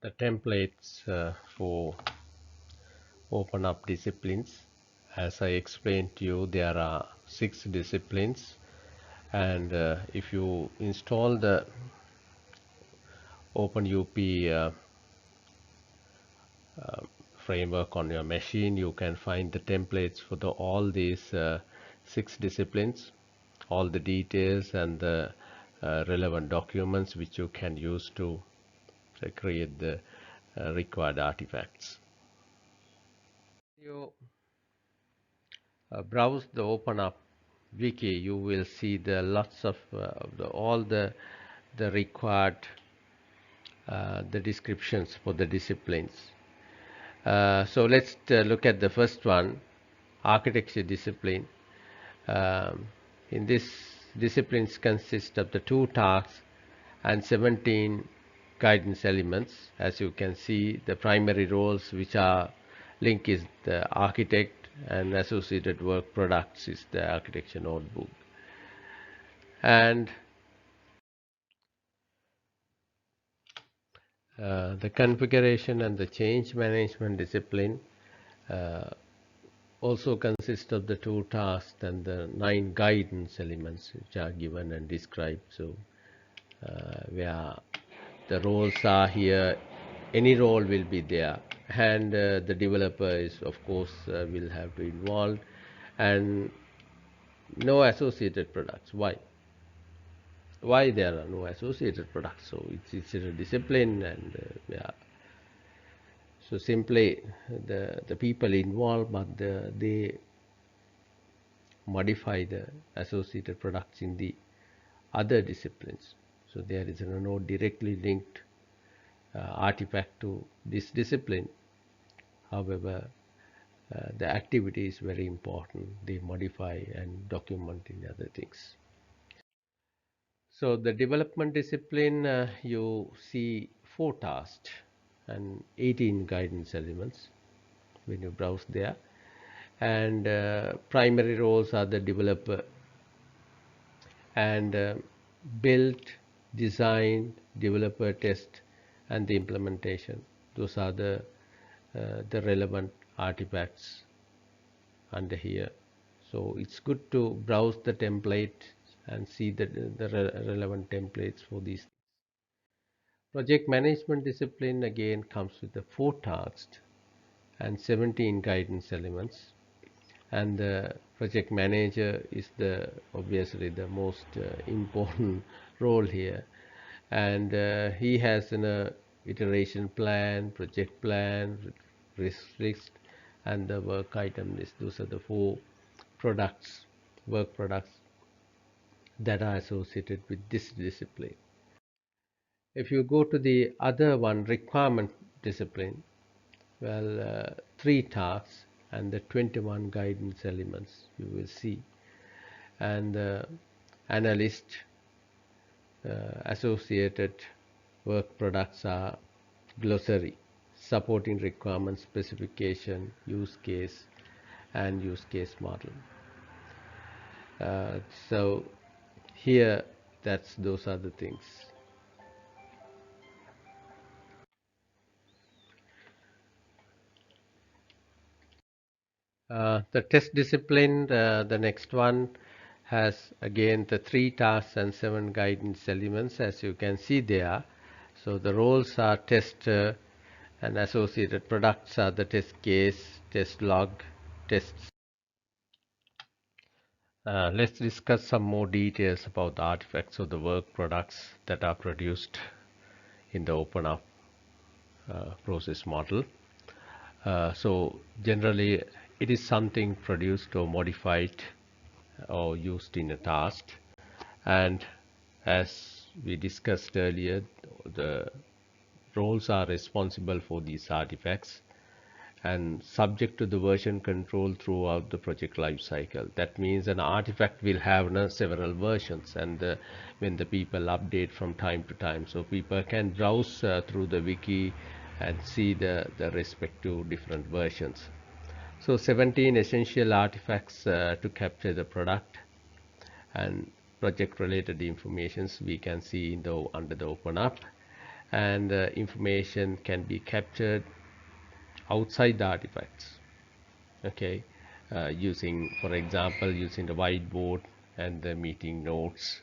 The templates for open up disciplines. As I explained to you, there are 6 disciplines, and if you install the OpenUP framework on your machine, you can find the templates for all these 6 disciplines, all the details and the relevant documents which you can use to create the required artifacts. You browse the open up wiki, you will see the lots of all the required the descriptions for the disciplines. So let's look at the first one, architecture discipline. In this disciplines consist of the 2 tasks and 17 guidance elements. As you can see, the primary roles which are linked is the architect, and associated work products is the architecture notebook. And the configuration and the change management discipline also consists of the 2 tasks and the 9 guidance elements which are given and described. So where the roles are here, any role will be there, and the developer is of course will have to involve, and no associated products. Why there are no associated products? So it's a discipline, and yeah, so simply the people involved, but they modify the associated products in the other disciplines. So there is no directly linked artifact to this discipline. However, the activity is very important. They modify and document in other things. So the development discipline, you see 4 tasks and 18 guidance elements when you browse there. And primary roles are the developer and build, design, developer test, and the implementation. Those are the relevant artifacts under here. So it's good to browse the template and see the relevant templates for these. Project management discipline again comes with the 4 tasks and 17 guidance elements, and the project manager is the obviously the most important role here, and he has an iteration plan, project plan, risk list, and the work item list. Those are the 4 products, work products that are associated with this discipline. If you go to the other one, requirement discipline, well, 3 tasks and the 21 guidance elements you will see, and the analyst associated work products are glossary, supporting requirement specification, use case, and use case model. So here those are the things. The test discipline, the next one, has again the 3 tasks and 7 guidance elements, as you can see there. So the roles are tester, and associated products are the test case, test log, tests. Let's discuss some more details about the artifacts of the work products that are produced in the OpenUp process model. So generally it is something produced or modified or used in a task, and as we discussed earlier, the roles are responsible for these artifacts and subject to the version control throughout the project lifecycle. That means an artifact will have several versions, and when the people update from time to time, so people can browse through the wiki and see the respective different versions. So 17 essential artifacts to capture the product and project related informations we can see under the OpenUp, and information can be captured outside the artifacts. Okay, using, for example, using the whiteboard and the meeting notes,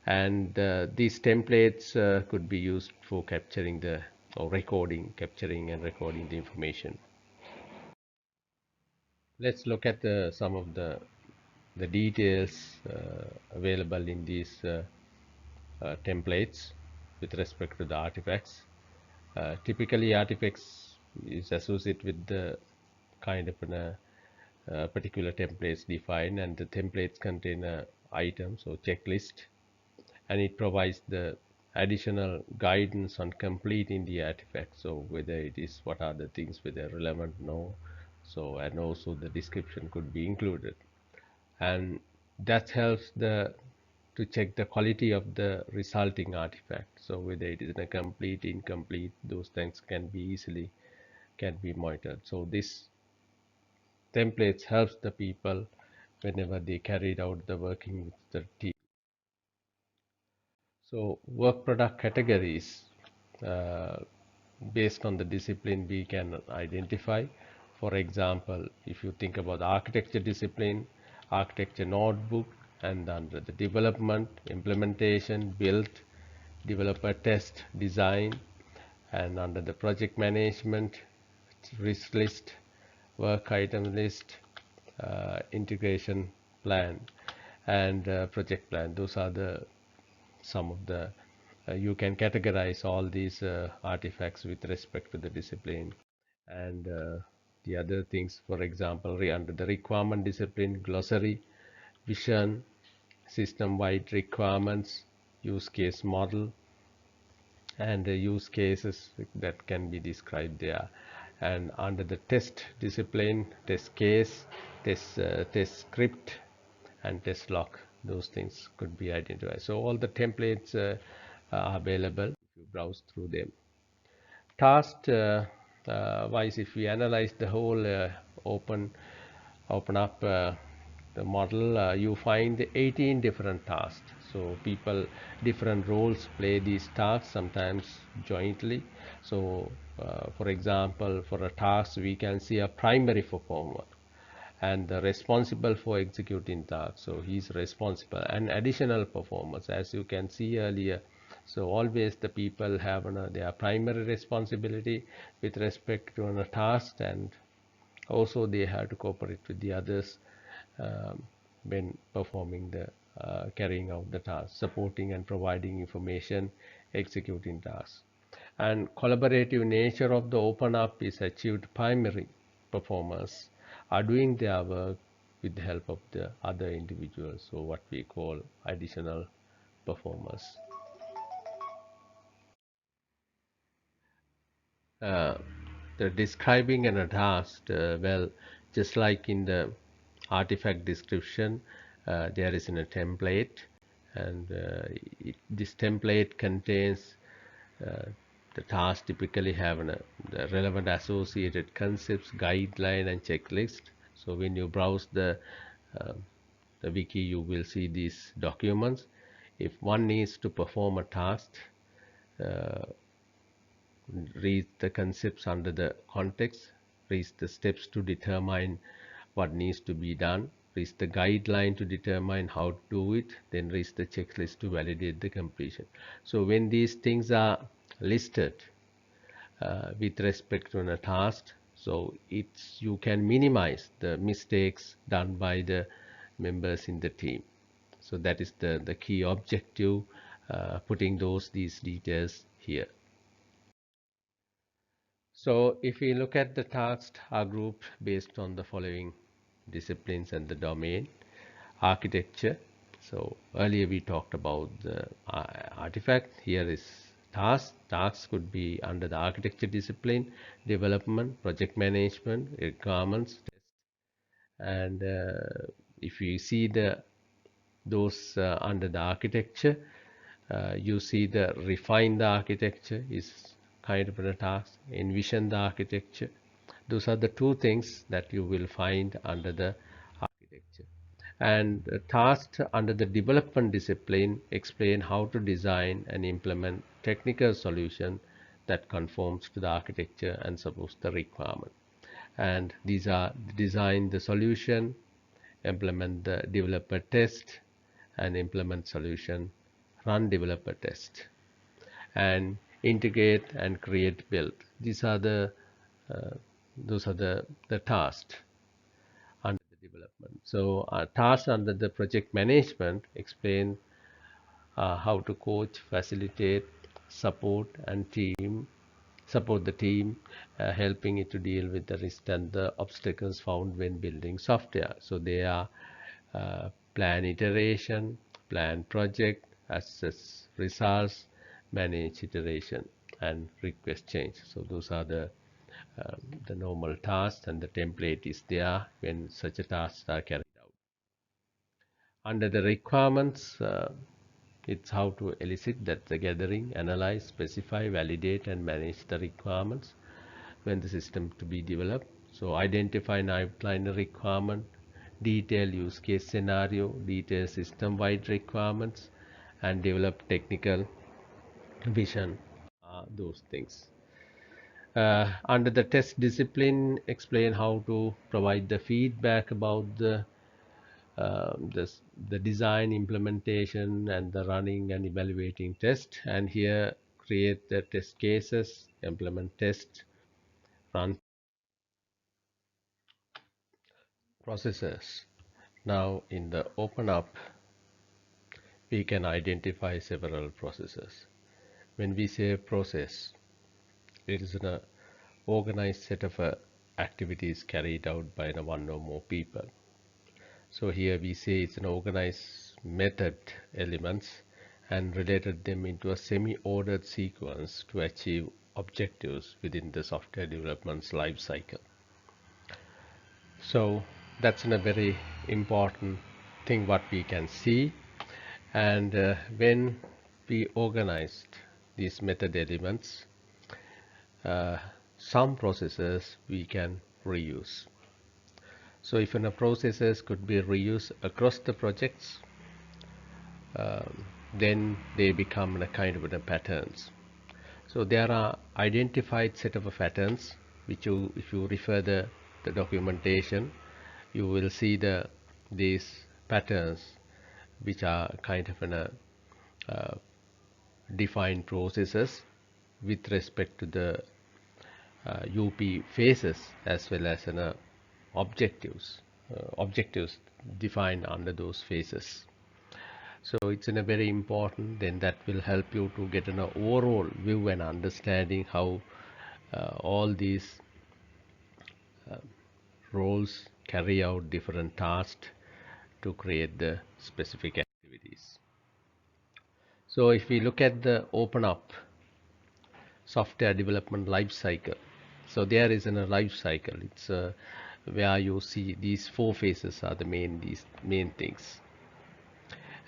and these templates could be used for capturing the or recording, capturing and recording the information. Let's look at some of the details available in these templates with respect to the artifacts. Typically, artifacts is associated with the kind of particular templates defined, and the templates contain items or checklist, and it provides the additional guidance on completing the artifact. So whether it is, what are the things, whether relevant, no. So, and also the description could be included, and that helps to check the quality of the resulting artifact. So whether it is a complete, incomplete, those things can be monitored. So this templates helps the people whenever they carried out the working with the team. So work product categories, uh, based on the discipline we can identify. For example, if you think about the architecture discipline, architecture notebook, and under the development, implementation, build, developer test, design, and under the project management, risk list, work item list, integration plan, and project plan. Those are the some of the you can categorize all these artifacts with respect to the discipline, and the other things, for example, under the requirement discipline, glossary, vision, system-wide requirements, use case model, and the use cases that can be described there. And under the test discipline, test case, test script, and test log, those things could be identified. So all the templates are available if you browse through them. Task wise, if we analyze the whole open up the model, you find 18 different tasks. So people, different roles play these tasks, sometimes jointly. So for example, for a task we can see a primary performer and the responsible for executing tasks. So he's responsible, and additional performers, as you can see earlier. So always the people have their primary responsibility with respect to a task, and also they have to cooperate with the others when performing the carrying out the task, supporting and providing information, executing tasks. And collaborative nature of the open up is achieved. Primary performers are doing their work with the help of the other individuals, so what we call additional performers. uh, the describing an task, well, just like in the artifact description, there is in a template, and this template contains the task typically have the relevant associated concepts, guideline, and checklist. So when you browse uh, the wiki, you will see these documents. If one needs to perform a task, uh, read the concepts under the context, read the steps to determine what needs to be done, read the guideline to determine how to do it, then read the checklist to validate the completion. So when these things are listed with respect to a task, so it's, you can minimize the mistakes done by the members in the team. So that is the key objective, putting these details here. So if we look at the tasks are grouped based on the following disciplines and the domain. Architecture. So earlier we talked about the artifact. Here is tasks. Tasks could be under the architecture discipline, development, project management, requirements, and if you see those under the architecture, you see the refine the architecture is kind of a task, envision the architecture. Those are the two things that you will find under the architecture. And tasks under the development discipline explain how to design and implement technical solution that conforms to the architecture and supports the requirement. And these are design the solution, implement the developer test, and implement solution, run developer test, and integrate and create build. These are uh, those are the tasks under the development. So tasks under the project management explain how to coach, facilitate, support, and support the team, helping it to deal with the risk and the obstacles found when building software. So they are plan iteration, plan project, assess results, manage iteration, and request change. So those are the normal tasks, and the template is there when such a tasks are carried out. Under the requirements, it's how to elicit that the gathering, analyze, specify, validate, and manage the requirements when the system to be developed. So identify and outline the requirement, detail use case scenario, detail system-wide requirements, and develop technical vision, those things. Under the test discipline, explain how to provide the feedback about the design, implementation, and the running and evaluating test. And here create the test cases, implement test, run processes. Now in the open up, we can identify several processes. When we say process, it is an organized set of activities carried out by one or more people. So here we say it's an organized method elements and related them into a semi-ordered sequence to achieve objectives within the software development's life cycle. So that's a very important thing what we can see. And when we organized these method elements, some processes we can reuse. So if a processes could be reused across the projects, then they become a kind of patterns. So there are identified set of patterns which if you refer the documentation, you will see these patterns which are kind of defined processes with respect to the UP phases as well as objectives defined under those phases. So it's very important, then that will help you to get an overall view and understanding how all these roles carry out different tasks to create the specific activities. So if we look at the open up software development life cycle, so there is a life cycle. It's where you see these four phases are these main things,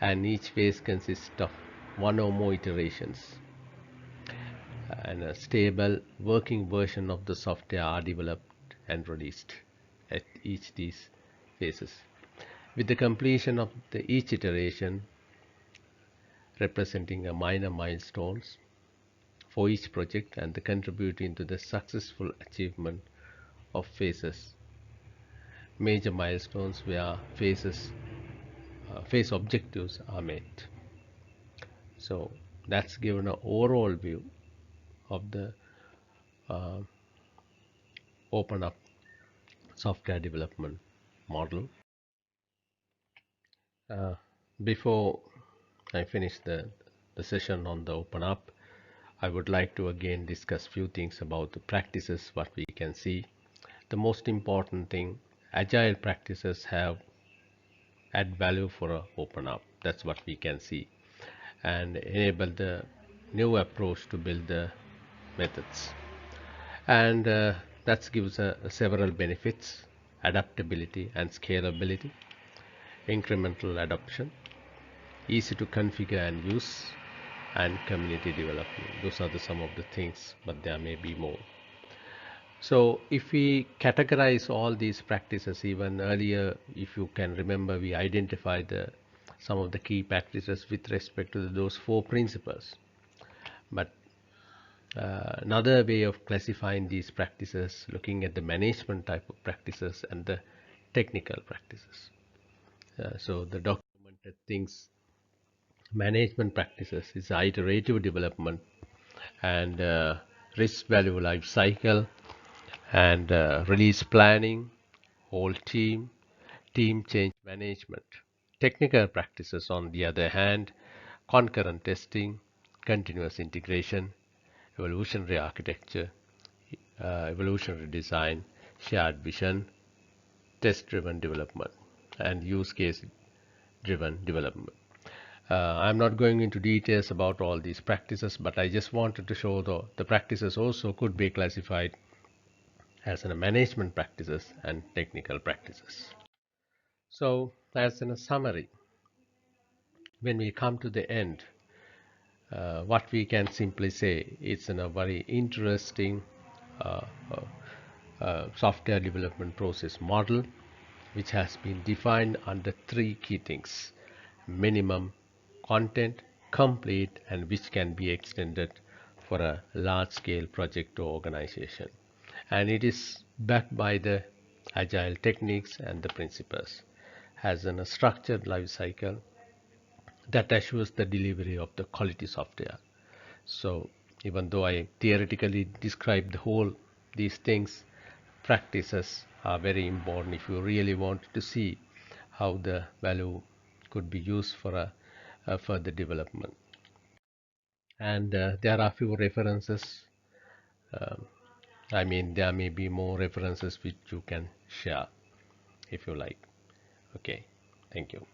and each phase consists of one or more iterations, and a stable working version of the software are developed and released at each these phases, with the completion of each iteration representing a minor milestones for each project and contributing to the successful achievement of phases. Major milestones where phase objectives are met. So that's given an overall view of the uh, open up software development model. Before I finish the session on the open up, I would like to again discuss few things about the practices what we can see. The most important thing, agile practices have add value for a open up. That's what we can see, and enable the new approach to build the methods. And that gives several benefits: adaptability and scalability, incremental adoption, easy to configure and use, and community development. Those are some of the things, but there may be more. So if we categorize all these practices, even earlier, if you can remember, we identified some of the key practices with respect to those four principles. But another way of classifying these practices, looking at the management type of practices and the technical practices. So the documented things, management practices is iterative development and risk value life cycle and release planning, whole team change management. Technical practices, on the other hand, concurrent testing, continuous integration, evolutionary architecture, evolutionary design, shared vision, test-driven development, and use case-driven development. I'm not going into details about all these practices, but I just wanted to show the practices also could be classified as in management practices and technical practices. So, as in a summary, when we come to the end, what we can simply say, it's in a very interesting uh, software development process model which has been defined under three key things: minimum, content, complete, and which can be extended for a large scale project or organization. And it is backed by the agile techniques and the principles, has a structured life cycle that assures the delivery of the quality software. So even though I theoretically describe the whole these things, practices are very important if you really want to see how the value could be used for a further development. And there are few references. Um, I mean, there may be more references which you can share if you like. Okay, thank you.